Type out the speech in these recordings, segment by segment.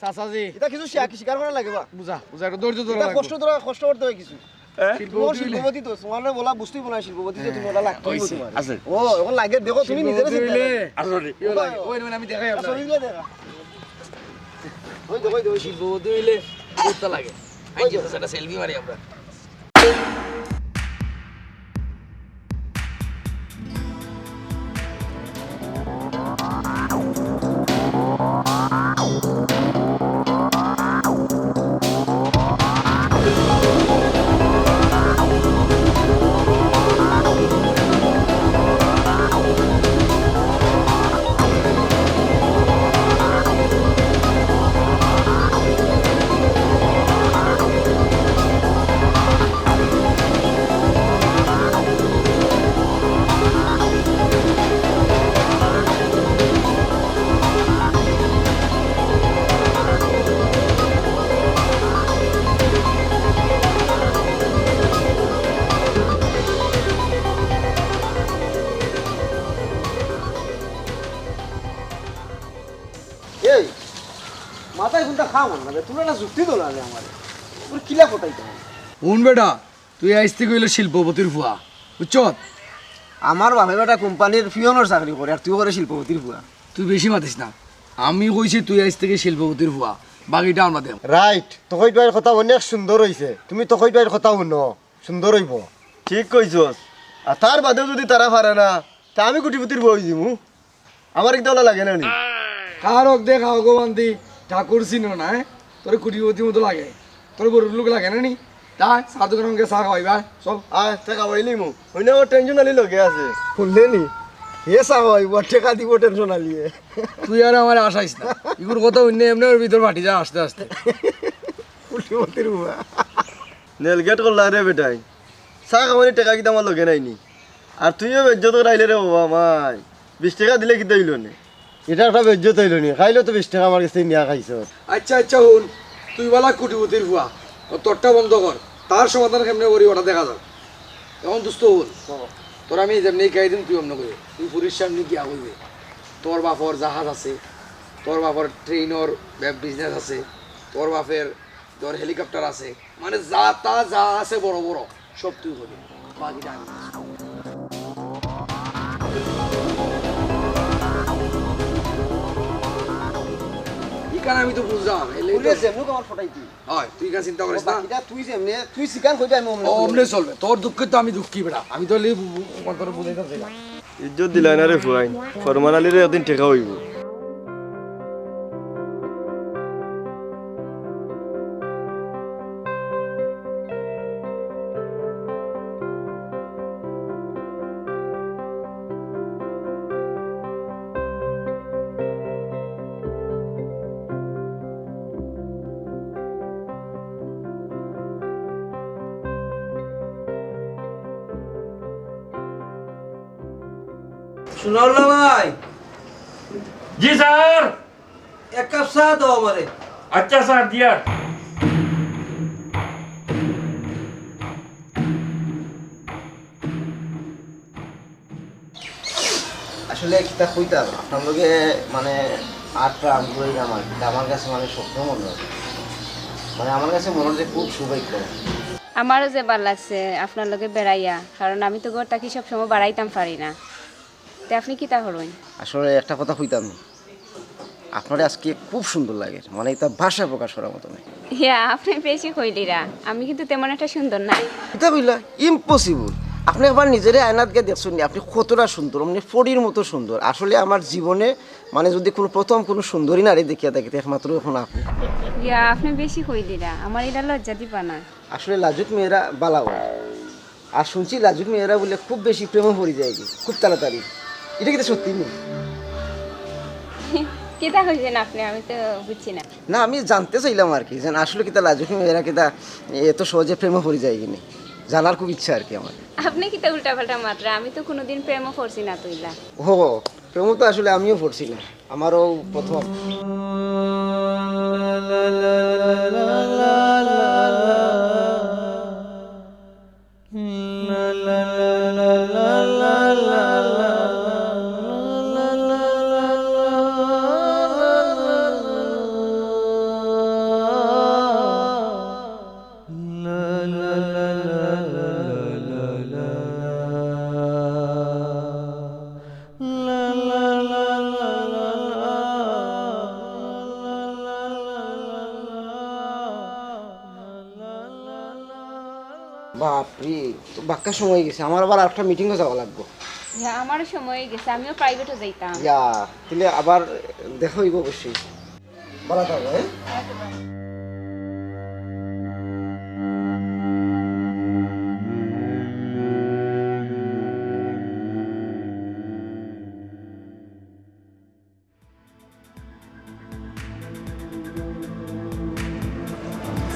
চাচাজি এটা কিছু স্বীকার করা লাগে বা বুঝা একটু ধৈর্য ধরে লাগবে কষ্ট করতে হয় কিছু শিল্পপতি তো তোমার বলা বুঝতেই বলা শিল্পপতি তো তুমি ওটা লাগতেই তোমার আছে ও এখন লাগে দেখো তুমি নিজের আসলে ওই মানে আমি দেখাই আপনাকে আসলে দেখা ওই দেখো শিল্পপতি হইলে করতে লাগে আই যে সেটা সেলফি মারি আমরা এই মাথায় কোনটা খাও না তুমি না যুক্তি তো না আমার তোর কিলা কোটাই তো হুন বেটা তুই আইসতে কইলো শিল্পপতির ফুয়া বুঝছ আমার বাপে বেটা কোম্পানির পিয়নের চাকরি করে আর তুই করে শিল্পপতির বুয়া তুই বেশি মাতিস না আমি কইছি তুই আইস থেকে শিল্পপতির ফুয়া বাকিটা আমরা দেব রাইট তখন বাইর কথা অনেক সুন্দর হইছে তুমি তখন বাইর কথা শুনো সুন্দর হইব ঠিক কইছস আর তার বাদেও যদি তারা পারে না তা আমি কুটিপুতির বই দিমু আমার একদম লাগে না নি কারক দেখ ভগবান্তি ঠাকুর চিনো না তোর কুটিপতির মতো লাগে তোর গরুর লোক লাগে না নি তাই চা দোকানকে চা খাওয়াইবা চল আয় টাকা পাইলি মু হইনা ওর টেনশন আলি লগে আছে শুনলে নি হে চাই টেকা দিব টেনশন আলিয়ে তুই আর আমার আশাইস না এগুর কথা অন্য এমনি ওর ভিতর ফাটি যা আস্তে আস্তে কুটিপতির বুয়া নেলগেট করলা রে বেটাই চা খাওয়ানি টাকা কিটা আমার লগে নাইনি আর তুইও বেজ্জত রাইলে রে বাবা মাই 20 টাকা দিলে কিটা হইল নি এটা একটা বেজ্জত হইল নি খাইলে তো 20 টাকা আমার কাছে নিয়া খাইছ আচ্ছা হুন তুই বলা কুটিপতির ফুয়া ও তোরটা বন্ধ কর তার সমাধান কেমনে করি ওটা দেখা যাক এখন দুস্থ হল তোর আমি যেমনি গাই দিন তুই অন্য করি তুই পুরীর সামনে গিয়া কইবে তোর বাপর জাহাজ আছে তোর বাপর ট্রেনর বিজনেস আছে তোর বাপের তোর হেলিকপ্টার আছে মানে যা আছে বড় বড় সব তুই করবি বাকিটা আমি ইকান আমি তো বুঝলাম হয় তুই কেন চিন্তা করিস না তুই শিকান কইবে আমি অমনে চলবে তোর দুঃখে তো আমি দুঃখী বেড়া আমি তো তোর বুঝাইতে চাই না ইজ্জত দিলাই না রে ফুয়াই ফরমান আলী রে একদিন টেকা হইব শুনাল্লা ভাই जी सर এক কাপ চা দাও আমারে अच्छा सर दिया আসলে কিতা কইতাম আপনার লগে মানে আটটা আগ্রহী আমার কাছে মানে স্বপ্ন মনে হয় মানে আমার কাছে মনে হয় খুব সৌভাগ্য আমারও যে ভালো লাগছে আপনার লগে বেড়াইয়া কারণ আমি তো ঘর থাকি সব সময় বাড়াইতাম পারি না তে আপনি কি তা হলেন আসলে একটা কথা কইতাম আপনার আজকে খুব সুন্দর লাগে মানে এটা ভাষা প্রকাশ করার মতো নয় ইয়া আপনি বেশি কইলিরা আমি কিন্তু তেমন একটা সুন্দর নাই এটা কইলা ইম্পসিবল আপনি একবার নিজেরে আয়নাত গিয়ে দেখছেন আপনি কতটা সুন্দর মানে ফড়ির মতো সুন্দর আসলে আমার জীবনে মানে যদি কোনো প্রথম কোনো সুন্দরী নারী দেখিয়া থাকে একমাত্র এখন আপনি ইয়া আপনি বেশি কইলিরা আমার এটা লজ্জা দিবা না আসলে লাজুক মেয়েরা বালাও আর শুনছি লাজুক মেয়েরা বলে খুব বেশি প্রেমে পড়ে যায় খুব তাড়াতাড়ি এটা কিন্তু সত্যি নেই কেতা কইছেন আপনি আমি তো বুঝছি না না আমি জানতে চাইলাম আর কি যে আসলে কিতা লাজুক মেয়েরা কিতা এত সহজে প্রেমে পড়ে যায় কিনা জানার খুব ইচ্ছা আর কি আমার আপনি কিতা উল্টা পাল্টা মাত্রা আমি তো কোনোদিন প্রেমও করছি না তুইলা ও প্রেম তো আসলে আমিও পড়ছি না আমারও প্রথম বাপরে, তো বাক্কা সময় গেছে, আমার আবার একটা মিটিংও যাওয়া লাগবে। হ্যাঁ আমারও সময় হয়ে গেছে, আমিও প্রাইভেটে যাইতাম। ইয়া, তাহলে আবার দেখা হইব অবশ্যই। ভালো থাকো।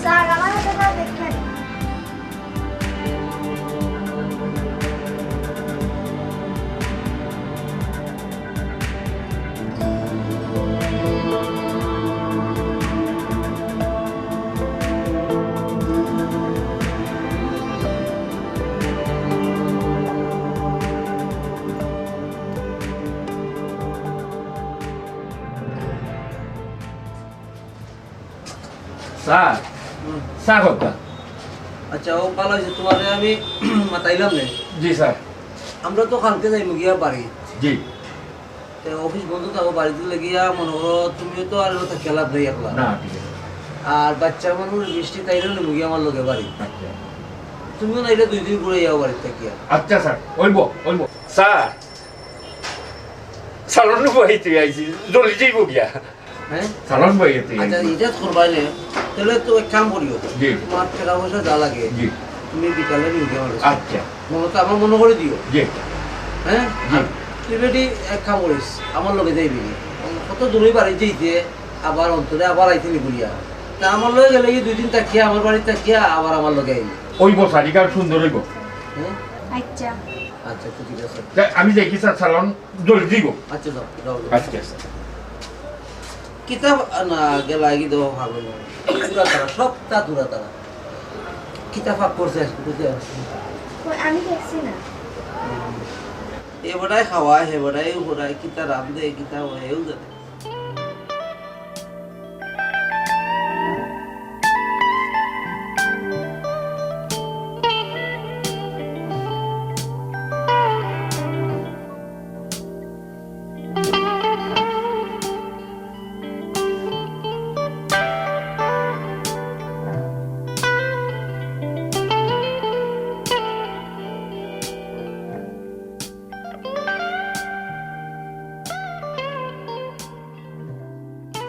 স্যার আমার হাতে দেখেন। স্যার স্যার কথা আচ্ছা ও ভালো হয়েছে তোমার আমি মাতাইলাম না। জি স্যার। আমরা তো কালকে যাইব গিয়া বাড়ি, জি অফিস বন্ধ থাকো, বাড়িতে লেগিয়া মনে করো তুমিও তো আর খেলা দেই একলা, না ঠিক আছে। আর বাচ্চা মানুষ বৃষ্টি তাইলেও নেবো গিয়া আমার লোকে বাড়ি, আচ্ছা তুমিও নাইলে 2 দিন ঘুরে যাও বাড়িতে থাকিয়া। আচ্ছা স্যার ওইব ওইব স্যার সালন বইতে আইছি জলদি যাইব গিয়া। হ্যাঁ সালন বইতে আচ্ছা এটা করবাইলে তাহলে তো এক কাম করিও, জি। তোমার টাকা পয়সা যা লাগে জি তুমি বিকালে নিয়ে গিয়ে আমার আচ্ছা মনে তো আমার মনে করে দিও। জি হ্যাঁ জি। তুই বেটি এক কাম করিস আমার লগে যাইবি, কত দূরে বাড়ি যাইতে আবার অন্তরে আবার আইতে বলিয়া, তা আমার লগে গেলে 2 দিন থাকিয়া আমার বাড়িতে থাকিয়া আবার আমার লগে আইবি। ওইব সারিকার সুন্দর হইব। হ্যাঁ আচ্ছা আচ্ছা তো ঠিক আছে। আমি দেখি স্যার সালন জলদি যাইব। আচ্ছা যাও যাও আচ্ছা স্যার। কিতাব না গেলা কি দেবো ভালো পুরা তারা সব তা দূরা তারা কিতাব ফাঁক করছে বুঝতে কই আমি দেখছি না। এবারাই খাওয়ায় হেবারাই উপরায় কিতা রান্ধে কিতা হেউ জানে।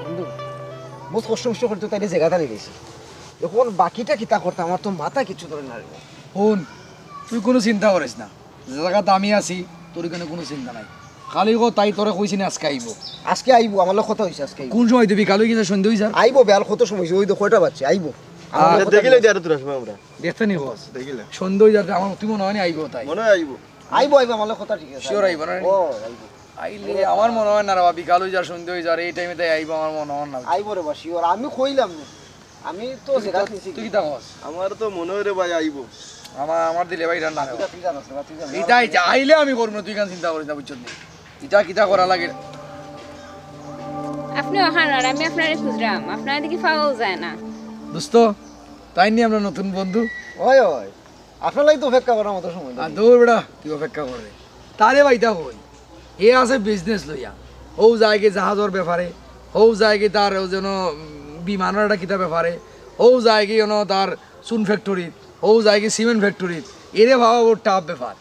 বন্ধু, বহুত কষ্ট মষ্ট করতে তাই জায়গাটা নিয়ে গেছি, এখন বাকিটা কিতা করতে আমার তো মাথা কিছু ধরে না রে। হন তুই কোনো চিন্তা করিস না, যে জায়গাতে আমি আছি তোর এখানে কোনো চিন্তা নাই। কালি গো তাই তোরা কইছি না আজকে আইব। আজকে আইবো, আমার লোক কথা হয়েছে আজকে আইবো। কোন সময় দিবি? কালো গেছে সন্ধ্যে হয়ে যার আইবো, বেল কত সময় হয়েছে, ওই তো কয়টা বাচ্চা আইবো। আর দেখিলে দিয়ে তোর সময় আমরা দেখতে নি হস দেখিলে সন্ধ্যে হয়ে যার আমার তুই মনে হয় না আইব। তাই মনে হয় আইব। আইবো আইবো, আমার লোক কথা ঠিক আছে। শিওর আইব না? ও আইবো আইলে আমার মনে হয় না রে বাবি, কালো যার সন্ধ্যে হয়ে যার এই টাইমে তাই আইব আমার মনে হয় না। আইবো রে বাসি, ওর আমি কইলাম না, আমি তো জায়গা নিছি। তুই কি তা হস? আমার তো মনে হয় রে ভাই আইব। আমার দিলে ভাই রান্না তুই জানাস না, তুই জানাস। এটাই আইলে আমি করবো না, তুই কেন চিন্তা করিস না বুঝছো? এটা কিতা করা লাগে আপনি ওখানে আর আমি আপনারে খুঁজলাম, আপনার দিকে পাওয়াও যায় না। দোস্ত, তাই নিয়ে আমরা নতুন বন্ধু। ওই ওই আপনার লাগি তো অপেক্ষা করার মতো সময় আর নেই। দৌড় বেড়া তুই অপেক্ষা করে তারে বাইতা হই এ আছে বিজনেস লইয়া, হৌ জায়গায় জাহাজের ব্যাপারে, হৌ জায়গায় তার যেন বিমানের একটা কিতা ব্যাপারে, হৌ জায়গায় যেন তার চুন ফ্যাক্টরি, হৌ জায়গায় সিমেন্ট ফ্যাক্টরি, এরে ভাবা ওর টাফ ব্যাপার।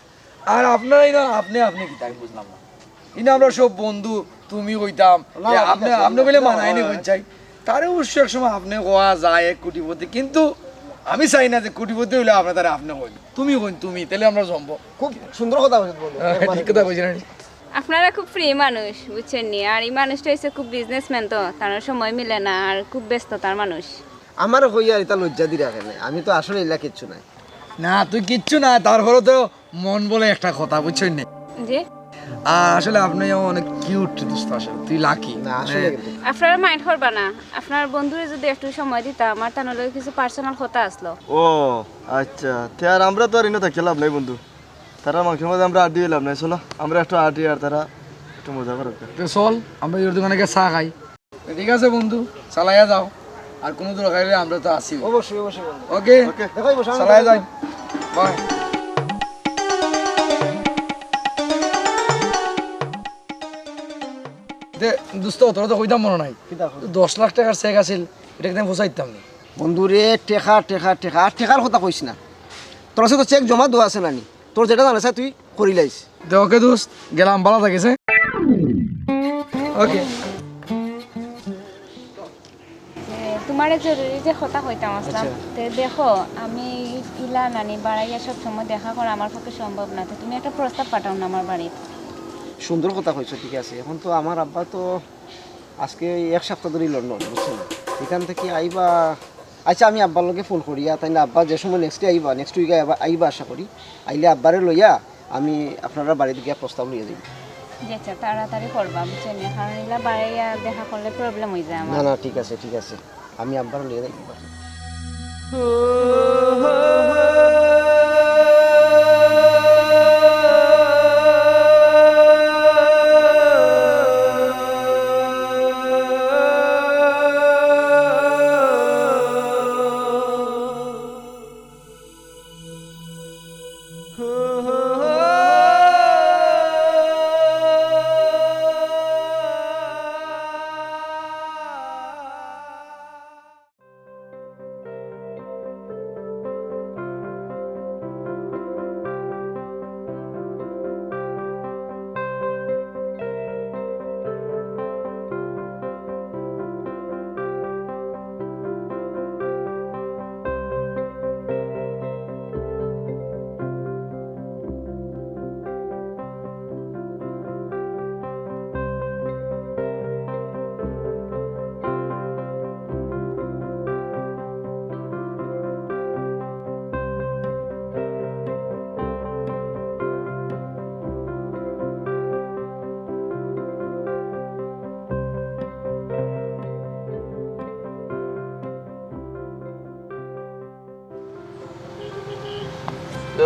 আর আপনারাই না আপনি আপনি কিতা আমি বুঝলাম না, কিন্তু আমরা সব বন্ধু, তুমি কইতাম যে আপনি আপনি বলে মানায়নি চাই, তারে অবশ্যই এক সময় আপনি কোয়া যায় এক কোটিপতি, কিন্তু আমি চাই না যে কোটিপতি হইলে আপনার তারা আপনি কইন, তুমি কইন তুমি, তাহলে আমরা জমবো। খুব সুন্দর কথা বলছেন বন্ধু। ঠিক কথা কইছেন। আপনারা খুব ফ্রি মানুষ বুঝছেন নি, আর এই মানুষটা হচ্ছে খুব বিজনেসম্যান, তো তার সময় মিলে না, আর খুব ব্যস্ত তার মানুষ। আমার হইয়া এটা লজ্জা দি রাখে না, আমি তো আসলে এলা কিচ্ছু নাই। না তুই কিচ্ছু না, তারপরে তো মন বলে একটা কথা বুঝছেন না। জি আর আসলে আপনি অনেক কিউট দোস্ত, আসলে তুই লাকি। না আসলে কিন্তু আপনারা মাইন্ড করবা না, আপনার বন্ধুরে যদি একটু সময় দিতাম, আমার তার লগে কিছু পার্সোনাল কথা আসলো। ও আচ্ছা, তে আর আমরা তো আর এনে থাকি লাভ নাই বন্ধু, তারা মাংসের মধ্যে আমরা আড্ডি লাভ নাই, চলো আমরা একটু আড্ডি আর তারা একটু মজা করো। তো চল আমরা ওর দোকানে গিয়ে চা খাই। ঠিক আছে বন্ধু, চালাইয়া যাও, আর কোনো দরকার হলে আমরা তো আসি। অবশ্যই অবশ্যই বন্ধু। ওকে দেখাইবো চালাইয়া যাই, বাই। দোস্ত তোরা তো কইতাম মনে নাই, 10 লাখ টাকার চেক আছিল, এটা কিন্তু আমি ফসাইতাম না। বন্ধুরে টেকা টেকা টেকা আর টেকার কথা কইস না, তোর কাছে তো চেক জমা দেওয়া আছে নানি, তোর যেটা জানাছে তুই করি লাইস। ওকে দোস্ত, গেলাম, ভালো থাকিস। ওকে। তোমার জরুরি যে কথা হইতাম আসলাম, তে দেখো আমি ইলা নানি বাড়াইয়া সব সময় দেখা করা আমার পক্ষে সম্ভব না, তো তুমি একটা প্রস্তাব পাঠাও না আমার বাড়িতে। সুন্দর কথা কইছো, ঠিক আছে। এখন তো আমার আব্বা তো আজকে 1 সপ্তাহ ধরেই লন্ডন, বুঝছেন? এখান থেকে আইবা। আচ্ছা আমি আব্বার লগে ফোন করিয়া, তাইলে আব্বা যে সময় নেক্সট উইকে আইবা আশা করি, আইলে আব্বারে লইয়া আমি আপনারা বাড়িতে গিয়া প্রস্তাব লইয়া যাই। আচ্ছা তাড়াতাড়ি করবা, বুঝছেন? কারণ ইলা বাড়াইয়া দেখা করলে প্রবলেম হয়ে যায় না আমার। না ঠিক আছে ঠিক আছে, আমি আব্বার লইয়া যাই।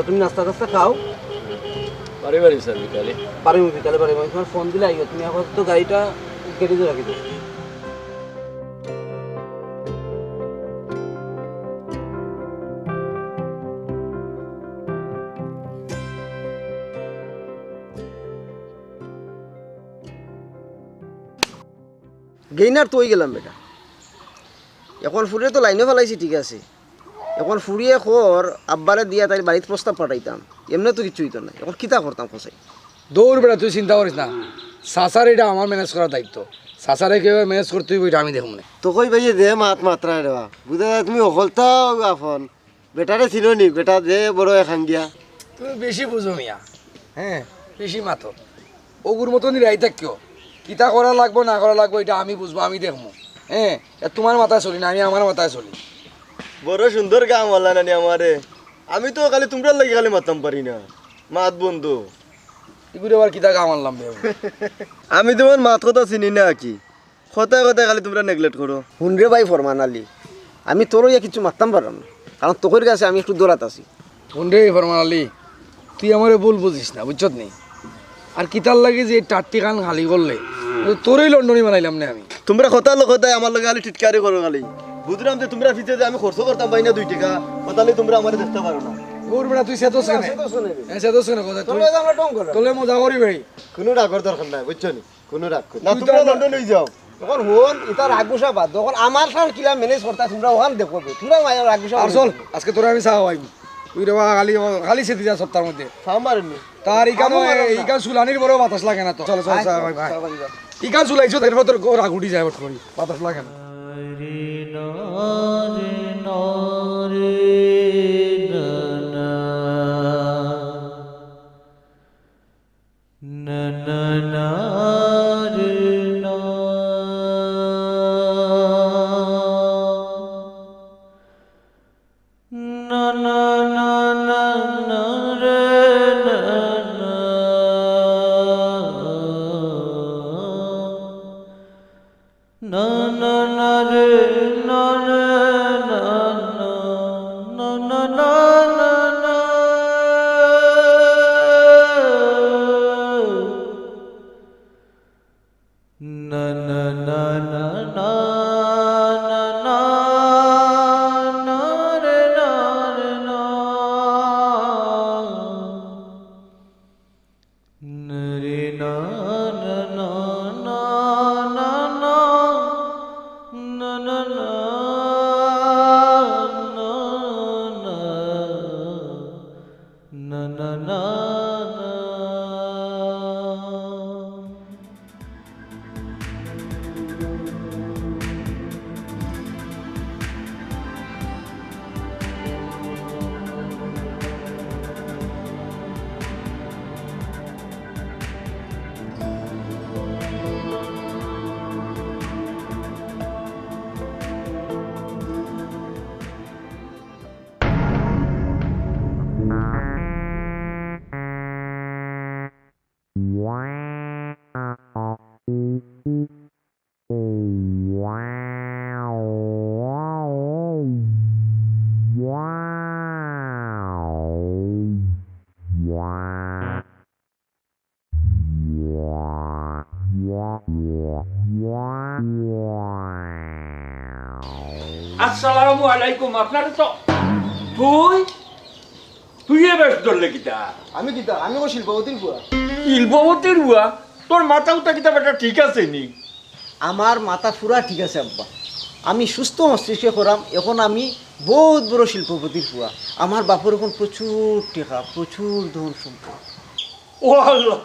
তুমি নাস্তা টাস্তা খাও, বাড়ি বাড়ি স্যার বিকালে পারিম বিকালে পারিম। তোমার ফোন দিলে আইও, তুমি এখন তো গাড়িটা গ্যারেজে রাখি দাও। গেইনার তো হয়ে গেলাম বেটা, এখন ফুরিয়ে তো লাইনে ফেলাইছি, ঠিক আছে। এখন ফুরিয়ে খর আব্বারে দিয়া তাই বাড়িতে প্রস্তাব পাঠাইতাম, এমনি তো কিছু হইতো না। এখন কিতা করতাম খসাই? দৌড় বেড়া, তুই চিন্তা করিস না। সাসার এটা আমার ম্যানেজ করার দায়িত্ব। সাসারে কীভাবে ম্যানেজ করতে হইব এটা আমি দেখুন না। তো কই ভাই দে মাত্রা রেবা বুঝা তুমি অকলতাও আফন বেটারে ছিল নি, বেটা দে বড় এখান দিয়া। তুমি বেশি বুঝো মিয়া, হ্যাঁ বেশি মাতো। ওগুর মতন রাই থাকিও, কিতা করা লাগবো না করা লাগবো এটা আমি বুঝবো, আমি দেখবো। হ্যাঁ, তোমার মাথায় চলি না, আমি আমার মাথায় চলি। বড় সুন্দর গাম হল্লা নানি আমারে। আমি তো খালি তোমরা লাগি খালি মাতাম পারি না, মাত বন্ধু। এগুলো আবার কিতা কাম আনলাম বে? আমি তোমার মাত কথা চিনি না কি, কথায় কথায় খালি তোমরা নেগলেক্ট করো। হুনরে ভাই ফরমান আলী, আমি তোরও ইয়া কিছু মারতাম পারলাম না, কারণ তোকের কাছে আমি একটু দৌড়াত আছি। রে ফরমান আলী, তুই আমারে ভুল বুঝিস না, বুঝছত নেই? আর কিতার লাগে যে টাট্টি কান খালি করলে তোরই লন্ডনী বানাইলাম না আমি। তোমরা কথা কথায় আমার লগে খালি টিটকারি করো খালি। বুঝলাম যে তোমরা ফিতে যে আমি খরচ করতাম পাই না 2 টাকা, কথালে তোমরা আমার দেখতে পারো না। ওর বেটা তুই সেতোস কেন? হ্যাঁ সেতোস কেন কথা? তোলে মজা করি ভাই। কোনো রাগর দরকার নাই, বুঝছো নি? কোনো রাগ না, তোমরা লন্ডন হয়ে যাও। তখন হন এটা রাগুসা বাদ, তখন আমার সার কিলা ম্যানেজ করতা তোমরা ওখান দেখো, তোমরা মায়ের রাগুসা। আর চল আজকে তোরা আমি চাওয়া পাইব। তুই রে খালি খালি সেতি যা সপ্তাহের মধ্যে সামারনি তার ইকান সুলানির বড় বাতাস লাগে না তো। চলো চল ভাই ভাই, ইকান সুলাইছো তারপর তোর রাগ উঠি যায়, করি বাতাস লাগে না। আসসালামু আলাইকুম। আপনার তো তুই বেশ ধরলে কিতা আমি কিতা আমি ও শিল্পবতীর বুয়া। শিল্পবতীর বুয়া? তোর মাথা উঠা কিতা বেটা ঠিক আছে নি? আমার মাথা পুরা ঠিক আছে আব্বা, আমি সুস্থ মস্তিষ্কে করাম। এখন আমি বহুত বড় শিল্পপতির বুয়া। আমার বাপর এখন প্রচুর টাকা, প্রচুর ধন সম্পদ। ও আল্লাহ,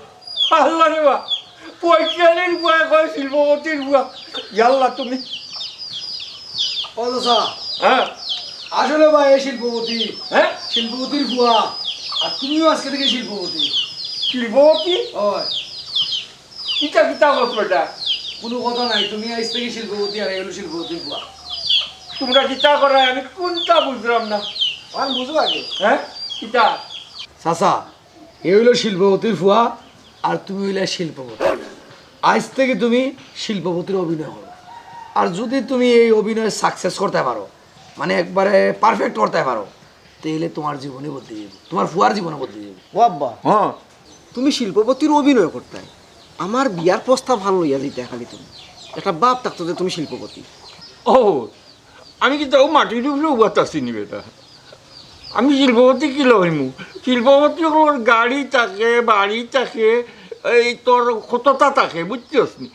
আল্লাহ রে বা, পৈকালের বুয়া কয় শিল্পবতীর বুয়া। ইয়াল্লাহ তুমি ও চাচা, হ্যাঁ আসলে ভাই এই শিল্পপতি, হ্যাঁ শিল্পপতির বুয়া, আর তুমিও আজকে থেকে শিল্পপতি। শিল্পবতী হয়, কিতা কিতা কত বেটা? কোনো কথা নাই, তুমি আজ থেকে শিল্পপতি আর এগুলো শিল্পপতির বুয়া। তোমরা কিতা করা আমি কোনটা বুঝলাম না। আমার বুঝো আগে হ্যাঁ কিতা? চাচা, এ হইলো শিল্পপতির ফুয়া আর তুমি হইলে শিল্পপতি। আজ থেকে তুমি শিল্পপতির অভিনয় করো, আর যদি তুমি এই অভিনয় সাকসেস করতে পারো, মানে একবারে পারফেক্ট করতে পারো, তাহলে তোমার জীবনে বদলে যাবে, তোমার ফুয়ার জীবনে বদলে যাবে। ও আব্বা, হ্যাঁ তুমি শিল্পপতির অভিনয় করতে, আমার বিয়ার প্রস্তাব ভালো লইয়া দিতে। খালি তুমি একটা বাপ থাকতো যে তুমি শিল্পপতি। ও আমি কিন্তু মাটির উপরে উবাতাছি নি বেটা। আমি শিল্পপতি কি লইমু? শিল্পপতি হলোর গাড়ি থাকে, বাড়ি থাকে, এই তোর কতটা থাকে, বুঝছিস নি?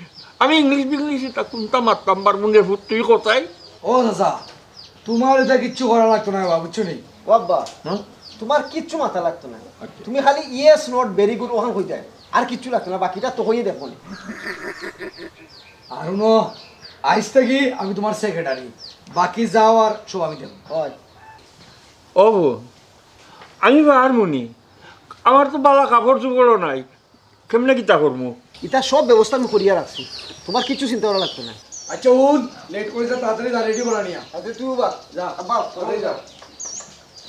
আমি ইংলিশ বিংলিশ এটা কোনটা মারতাম পারবো না। তুই কোথায়? ও চাচা, তোমার এটা কিচ্ছু করা লাগতো না বাবা, বুঝছো নি? ও আব্বা, তোমার কিচ্ছু মাথা লাগতো না, তুমি খালি ইয়েস নট ভেরি গুড ওখান কইতে, আর কিচ্ছু লাগতো না। বাকিটা তো হইয়ে দেখো। আর ন আজ থেকে আমি তোমার সেক্রেটারি, বাকি যাও আর সব আমি দেবো। হয় ও আমি হারমোনি, আমার তো বালা কাপড় চোপড়ও নাই, কেমনে কিতা করবো? এটা সব ব্যবস্থা আমি করিয়া রাখছি, তোমার কিচ্ছু চিন্তা করা লাগতো না। আচ্ছা উন, লেট করে যা, তাড়াতাড়ি যা, রেডি করা নিয়া। আচ্ছা তুই বা যা, আব্বা তাড়াতাড়ি যা,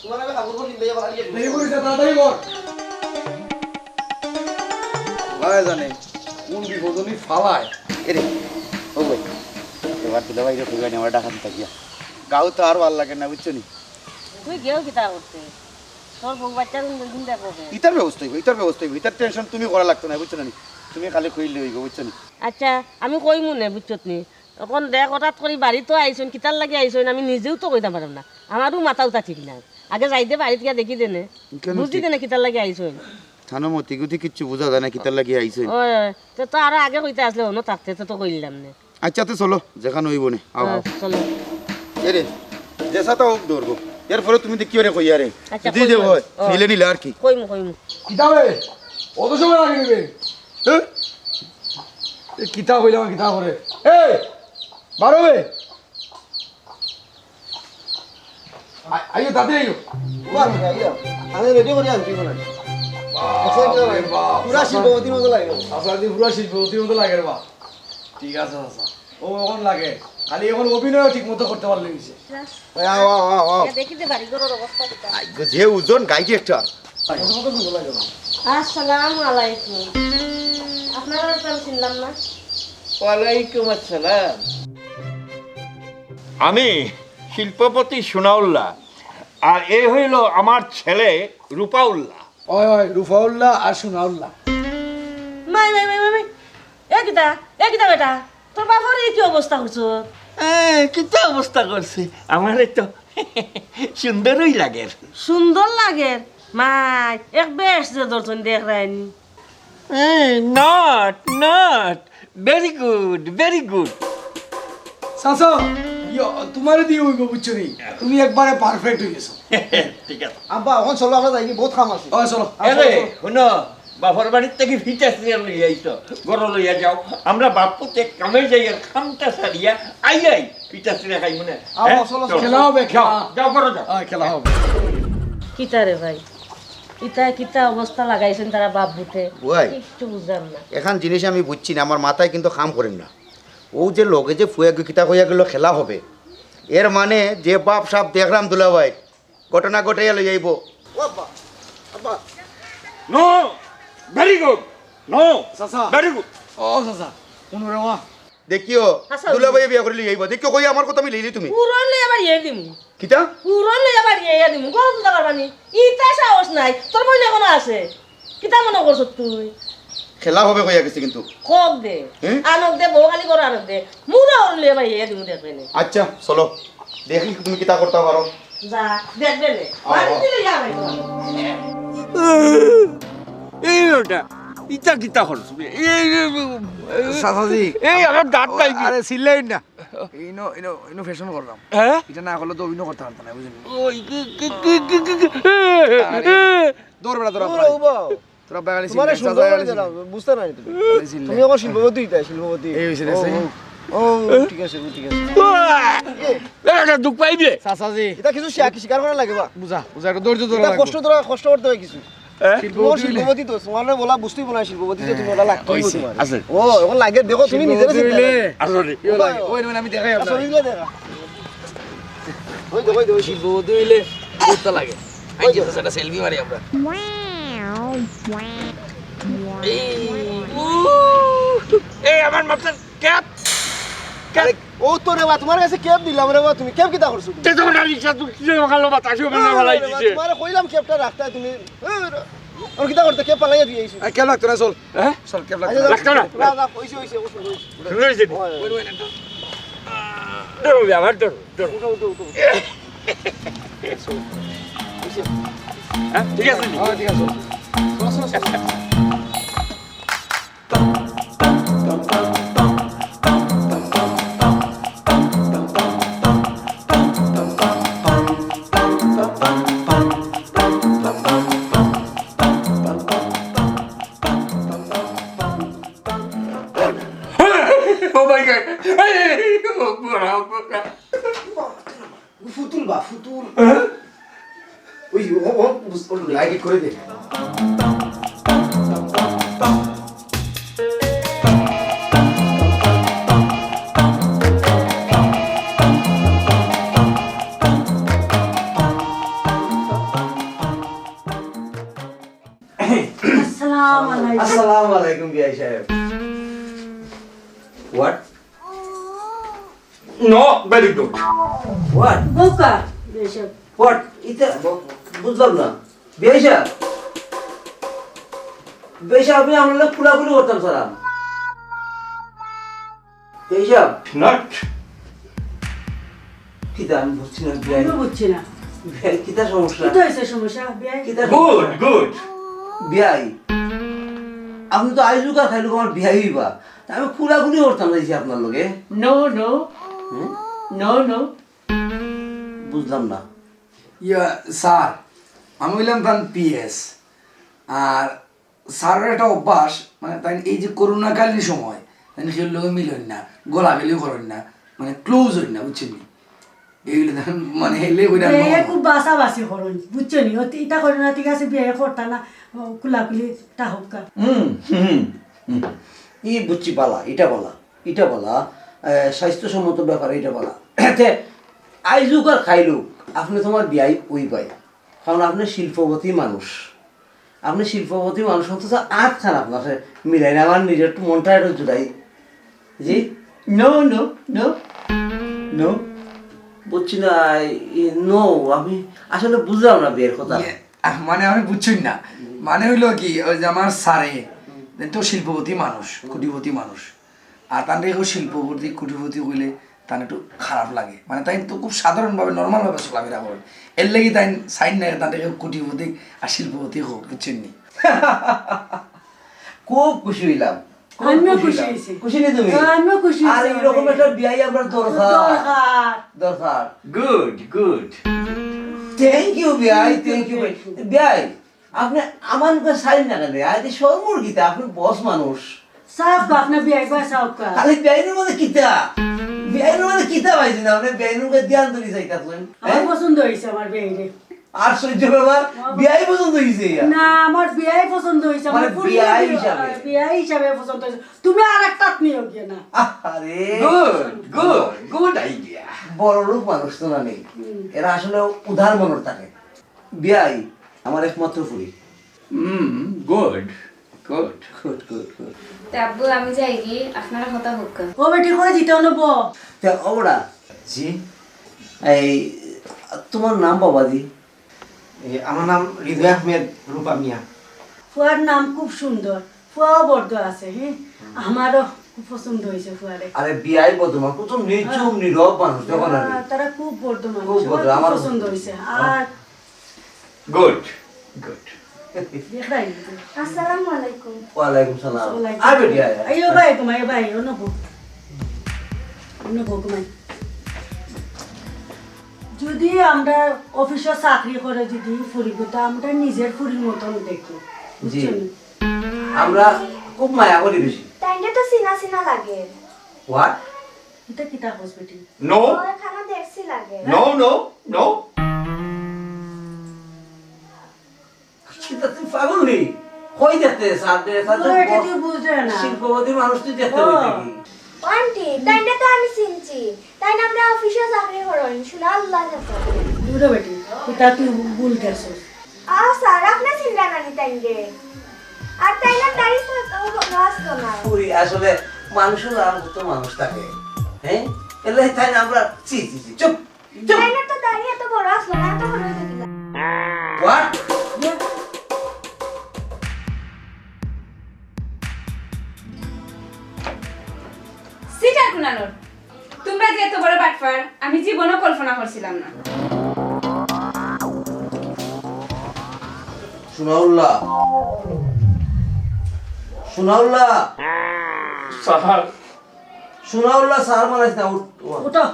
তোমার আমি কাপড় পরে নিয়ে যাবো। রেডি করে যা, তাড়াতাড়ি কর। ভাই জানে কোন বিপদনি ফালায়। এরে ও ভাই এবার দিলে ভাই রেখে গানি আমার ডাকাতি থাকিয়া গাও তো আর ভালো লাগে না বুঝছো নি। তুই গেও কিতা করতে তোর বউ বাচ্চার চিন্তা করবে। ইতার ব্যবস্থা হইব, ইতার টেনশন তুমি করা লাগতো না বুঝছো নি, তুমি খালি কইলে হইব বুঝছো নি। আচ্ছা আমি কই মনে বুঝছত নি এখন দেখ হঠাৎ করে বাড়ি তো আইসন কিতার লাগে আইসন আমি নিজেও তো কইতাম পারলাম না, আমারও মাথা উঠা ঠিক নাই। আগে যাইতে বাড়িতে গিয়া দেখি দেনে বুঝতি দেনে কিতার লাগে আইসন। থানো মতি গুতি কিচ্ছু বুঝা যায় না কিতার লাগি আইছে। ও তো আরো আগে কইতে আসলে অন্য থাকতে তো কইলাম না। আচ্ছা তো চলো যেখানে হইব নে আও আও। চলো এরে যেসা তো হোক দৌড়বো, এরপরে তুমি দেখি রে কইয়া রে আচ্ছা, যদি যে হয় নিলে নিলে আর কি। কইমু কইমু কিতাবে অত সময় লাগে নিবে। কিতা হইলাম কিতা করে এই বারোবে আইও তাতে আইও। আমি রেডি করে আনছি মনে হয় পুরা শিল্পপতির মতো লাগে। আচ্ছা দি পুরা শিল্পপতির মতো লাগে রে বা। ঠিক আছে আচ্ছা, ও এখন লাগে, খালি এখন অভিনয় ঠিক মতো করতে পারলে হইছে। আও আও আও আও দেখিতে বাড়ি ঘরের অবস্থা কিতা। আইগো যে ওজন গাইতে একটা কত সুন্দর লাগে বা। আসসালামু আলাইকুম, আপনারা তো আমি চিনলাম না। ওয়ালাইকুম আসসালাম। আমি শিল্পপতি সোনাউল্লাহ, আর এ হইল আমার ছেলে রূপাউল্লাহ। ওই ওই রুফাউল্লাহ আর সোনাউল্লাহ। মাই মাই মাই মাই এ কিতা বেটা তোর বাবার এই কি অবস্থা করছো? কিতা অবস্থা করছে আমার তো সুন্দরই লাগে। সুন্দর লাগে মাই এক বেশ যে দর্শন দেখ রাইনি। Not not very good very good. সাসা তোমারে দিয়ে হইব বুঝছো নি, তুমি একবারে পারফেক্ট হয়ে গেছো। ঠিক আছে আব্বা এখন চলো, আমরা যাই, বহুত কাম আছে। ও চলো আরে শুনো, বাপর বাড়ির থেকে ফিটা সিরিয়া লইয়া আইতো, গরো লইয়া যাও, আমরা বাপুতে কামে যাই আর খামটা সারিয়া আই ফিটা সিরিয়া খাই মনে। খেলা হবে, খেলা যাও করো যাও। খেলা হবে। কিতা রে ভাই ইতা কিতা অবস্থা লাগাইছেন তারা বাপ ভূতে, ওই একটু বুঝলাম না। এখন জিনিস আমি বুঝছি না, আমার মাথায় কিন্তু কাম করেন না। ও যে লগে যে ফুয়া কিতা কইয়া গেল খেলা হবে, এর মানে যে বাপ সাপ দেখলাম দুলা ভাই ঘটনা ঘটাইয়া লই যাইব। ও আব্বা নো ভেরি গুড নো চাচা ভেরি গুড ও চাচা কোন রে মা দেখিও দুলাভাই বিয়া করে লিয়ে আইবা দেখিও কই আমার কথা মিলাইলি তুমি পুরন লই আবার ইয়ে দিমু কিতা পুরন লই আবার ইয়ে দিমু গরম তো পারবানি ইটা সাহস নাই তোর বইলে কোনো আছে কিতা মনে করছ তুই খেলা হবে কইয়া গেছে কিন্তু কক দে আনক দে বউ খালি করে আনক দে মুরা ওর লই আবার ইয়ে দিমু দেখবে নে আচ্ছা চলো দেখি তুমি কিতা করতে পারো যা দেখবে নে বাড়ি দিলে যাবে এই ওটা ইটা কিতা করছ চাচাজি এই আমার দাঁত পাই আরে সিল্লাই না ইনো ফ্যাশন করলাম হ্যাঁ এটা না করলে তো অভিনয় করতে পারতাম না বুঝলি ওই দৌড় বেড়া তোরা তোরা বাগালি তোমারে সুন্দর করে দাও বুঝতে নাই তুমি তুমি আমার শিল্পপতি তাই শিল্পপতি এই হইছে ও ঠিক আছে ঠিক আছে এটা দুঃখ পাইবে চাচাজি এটা কিছু স্বীকার করা লাগে বা বুঝা একটু ধৈর্য ধরে এটা কষ্ট করতে হয় কিছু শিল্পপতি তো তোমার বলা বুঝতেই বলা শিল্পপতি তো তুমি ওটা লাগতো তোমার আছে ও এখন লাগে দেখো তুমি নিজেরে আসলে ওই আমি দেখাই আপনার শরীরে দেখা ওই দেখো শিল্পপতি হইলে করতে লাগে আই যে সেটা সেলফি মারি আমরা এই আমার মাথার ক্যাপ আরে ও তো রে বা তোমার কাছে ক্যাপ দিলাম রে বা তুমি ক্যাপ কিটা করছো তে তো না রিক্সা তুই কি ভালো বাতাসও মেলা ভালাই দিছে তোমারে কইলাম ক্যাপটা রাখতা তুমি আর কিটা করতে ক্যাপ পালাইয়া দিয়ে আইছো কেব লাগতো না চল হ্যাঁ চল কেব আচ্ছা, লাগতো লাগতো না না কইছে কইছে শুনেছি ধরো আমার ধরো ধরো হ্যাঁ ঠিক আছে হ্যাঁ ঠিক আছে Oh my god! Oh, bora, bora. ফুতুল বা ফুতুল ওই ও লাইক করে দে আসসালামু আলাইকুম বিআই সাহেব what No, very good. What বোকা হোয়াট এটা বুঝলাম না বিআই সাহেব বিআই সাহেব আমি আমরা খুলাখুলি করতাম সালাম বিআই সাহেব Not. কিতা আমি বুঝছি না বিআই বুঝছি না বিআই কিতা সমস্যা কি হইছে সমস্যা বিয়াই কিতা Good, good. বিআই আপনি তো আইজুকা খাইলু আমার বিয়াই হইবা তা আমি খুলাখুলি করতাম যাইছি আপনার লগে নো নো নো নো বুঝলাম না ইয়া স্যার আমি হইলাম তার পিএস আর স্যারের একটা অভ্যাস মানে তাই এই যে করোনাকালীন সময় তাই সেই লোকে মিলেন না গোলাগুলি করেন না মানে ক্লোজ হইন না বুঝছেন এইগুলো মানে হেলে কইরা খুব বাসাবাসি করুন বুঝছো নি এটা করে না ঠিক আছে বিয়ে করতা না কুলাকুলি তা হোক ই বুঝছি বলা এটা বলা স্বাস্থ্যসম্মত ব্যাপার এটা বলা আইজুক আর খাইলুক আপনি তোমার বিয়াই ওই পাই কারণ আপনি শিল্পপতি মানুষ অন্তত আট খান আপনার মিলাই না আমার নিজের একটু মনটা একটু জুড়াই জি নো নো নো নো বুঝছি না নো আমি আসলে বুঝলাম না বিয়ের কথা মানে আমি বুঝছেন না মানে হইলো কি ওই যে আমার স্যারে তো শিল্পপতি মানুষ কোটিপতি মানুষ আর তার কেউ শিল্পপতি কোটিপতি হইলে তার একটু খারাপ লাগে মানে তাই তো খুব সাধারণভাবে নর্মালভাবে চলাফেরা করেন এর লেগে তাই সাইন নাই তাদের কেউ কোটিপতি আর শিল্পপতি হোক বুঝছেন নি খুব খুশি হইলাম আমিও খুশি হইছি খুশি নেই তুমি আমিও খুশি আর হইছি এরকম একটা বিয়াই আমরা দরকার Good, good. থ্যাংক ইউ বিয়াই থ্যাংক ইউ বিয়াই আপনি আমার মুখে সাইন না কেন আজ সর্মুরগিতা আপনি বস মানুষ সাফ কা আপনি বিয়ে কই সাফ কা খালি বিয়াইনের মধ্যে কিতা পাইছি না আপনি বিয়াইনের মুখে ধ্যান ধরি চাইতা তুই আমার পছন্দ হইছে আমার বিয়ে রে আর সহ্য ব্যাপার বিয়াই পছন্দ হইছে না আমার বিয়ে পছন্দ হইছে আমার মানে বিয়াই হিসাবে? বিয়ে হিসাবে পছন্দ হইছে তুমি আরেকটা নিও কি না আরে Good, good idea. বড় লোক মানুষ তো না নেই এরা আসলে উদার মনের থাকে বিয়াই আমার একমাত্র ফুরি good good good good good তা আব্বু আমি যাই কি আপনারা কথা হোক ও বেটি কই দিতে নেব তা ওরা জি এই তোমার নাম বাবাজি আমার নাম হৃদয় আহমেদ রূপা মিয়া। ফুয়ার নাম খুব সুন্দর, ফুয়াও বর্দ আছে, হ্যাঁ আমারও খুব পছন্দ হয়েছে ফুয়ারে। আরে বিয়াই বদমা কত নিচুম নীরব মানুষ যখন আমি তারা খুব বর্দ মানুষ, খুব বর্দ, আমার আমার পছন্দ হয়েছে। আর গুড গুড দেখাই আসসালামু আলাইকুম। ওয়ালাইকুম সালাম আই বেটি আয় আইও ভাই ঘুমাই ভাই অনবো অনবো ঘুমাই। যদি আমরা অফিসে চাকরি করে যদি ফুরিব তা আমরা নিজের ফুরির মতন দেখি, জি বুঝছেন? আমরা খুব মায়া করি বেশি। তাইলে তো চিনা চিনা লাগে। হোয়াট এটা কিতা কস বেটি? নো ও এখানে দেখছি লাগে। নো নো নো সেটা তুই পাগল নি কই দেখতে সাথে সাথে ও এটা তুই বুঝরে না। শিল্পপতি মানুষ তুই দেখতে হই নাকি আন্টি তাইলে তো আমি চিনছি। তাই না আমরা অফিসে চাকরি করেন শুনা আল্লাহ জানে। বুঝরে বেটি এটা তুই ভুল করছিস। স্যার আপনি চিনলেন না তাইলে। আর তাই না তারিখ তো নষ্ট না। পুরি আসলে মানুষের আর তো মানুষ থাকে হ্যাঁ এলে তাই না আমরা চি চি চি চুপ চুপ তাই না তো দাঁড়িয়ে এত বড় আসলো না এত বড় হয়ে গেল। হোয়াট সিটার কুনানোর তোমরা যে এত বড় বাটফার আমি জীবনও কল্পনা করছিলাম না। সুনাউল্লাহ সুনাউল্লাহ সাহার সুনাউল্লাহ স্যার মানাইস না ওটা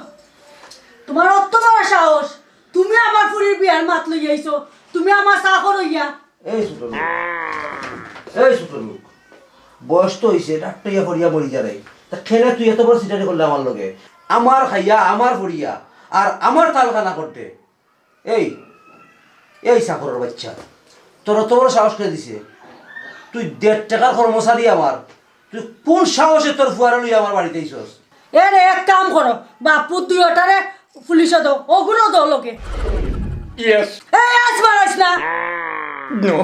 তোমার অত বড় সাহস, তুমি আমার ফুরির বিয়ার মাত লই আইছো, তুমি আমার চাকর হইয়া। এই ছোট লোক এই ছোট লোক বয়স তো হইছে ডাক্তারিয়া করিয়া মরি যারে তা খেলে তুই এত বড় সিটারি করলে আমার লগে আমার খাইয়া আমার ফরিয়া আর আমার তালখানা করতে এই এই চাকরের বাচ্চা তোর অত বড় সাহস করে দিছে তুই 1.5 টাকার কর্মচারী আমার তুই কোন সাহসে তোর ফুয়ারে লই আমার বাড়িতে আইছস এরে এক কাম করো বাপু তুই ওটারে পুলিশে দাও ওগুলো দাও লোকে। ইয়েস এই আজ মারাইস না। নো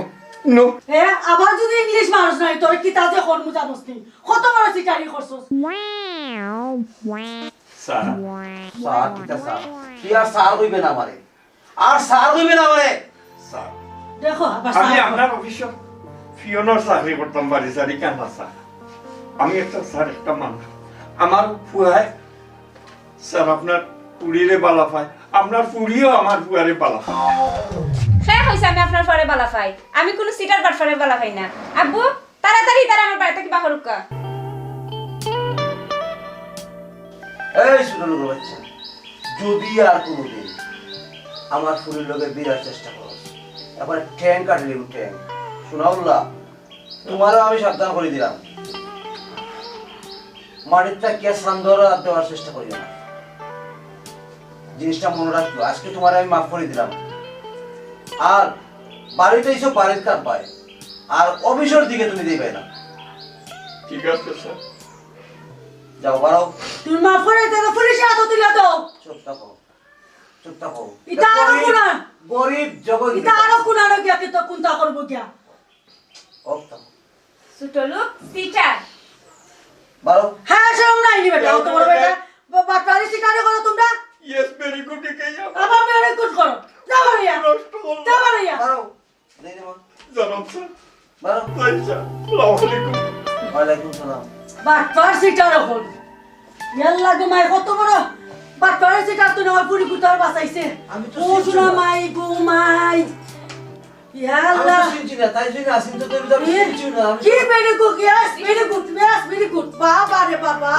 নো হ্যাঁ আবার যদি ইংলিশ মানুষ নাই তোর কি তাতে কর্ম জানোস নি কত বড় সিটারি করছস। স্যার স্যার কিটা স্যার তুই আর স্যার হইবে না আমারে আর স্যার হইবে না আমারে স্যার দেখো আবার আমি সাহস। আপনার অফিসে ফিওনার চাকরি করতাম বাড়ি সারি কেন স্যার আমি একটা স্যার একটা মানুষ আমার ফুয়ায় স্যার আপনার পুরীরে বালা পায় আপনার পুরীও আমার ফুয়ারে বালা পায় হ্যাঁ হইছে আমি আপনার পরে বালা পাই, আমি কোনো সিটার বাটফারে বালা পাই না। আব্বু তাড়াতাড়ি তারা আমার বাড়ি থেকে বাহরুকা। এই ছোট লোক বাচ্চা যদি আর কোনোদিন আমার ফুলের লোকে বিরার চেষ্টা করো এবার ট্যাং কাটলি ট্যাং শোনাউল্লাহ তোমারও আমি সাবধান করে দিলাম মাটিরটা কে সান্দর দেওয়ার চেষ্টা করি না জিনিসটা মনে রাখবো আজকে তোমার আমি মাফ করে দিলাম আর বাড়িতে এইসব বাড়ির কাজ পায় আর অফিসের দিকে তুমি দিবে না ঠিক আছে স্যার যাও বাড়াও তুমি মাফ করে দে পুলিশে হাত দিলা দাও। চুপ থাকো চুপ থাকো এটা আরো কোনা গরিব জগৎ এটা আরো কোনা গিয়া কে তো কোনটা করব গিয়া। অফ থাকো ছোট লোক সিটার বাড়াও হ্যাঁ শরম নাই নি বেটা অত বড় বেটা বাটপারি সিটারি করো তোমরা। ইয়েস ভেরি গুড কে আবার মেরে কুট করো যাও রিয়া যাও রিয়া। বাড়াও দেই দেবো জানাব স্যার বাড়াও আচ্ছা আসসালামু আলাইকুম ওয়ালাইকুম সালাম বাটপার সিটার হল ইয়াল্লা গো মাই কত বড় বাটপার সিটার তো আমার পুরি পুতার বাঁচাইছে। আমি তো ও শোনা মাই গো মাই ইয়াল্লা আমি শুনছি না তাই জন্য আসিন তো তুমি তো শুনছি না কি very good yes very good বাবা রে বাবা।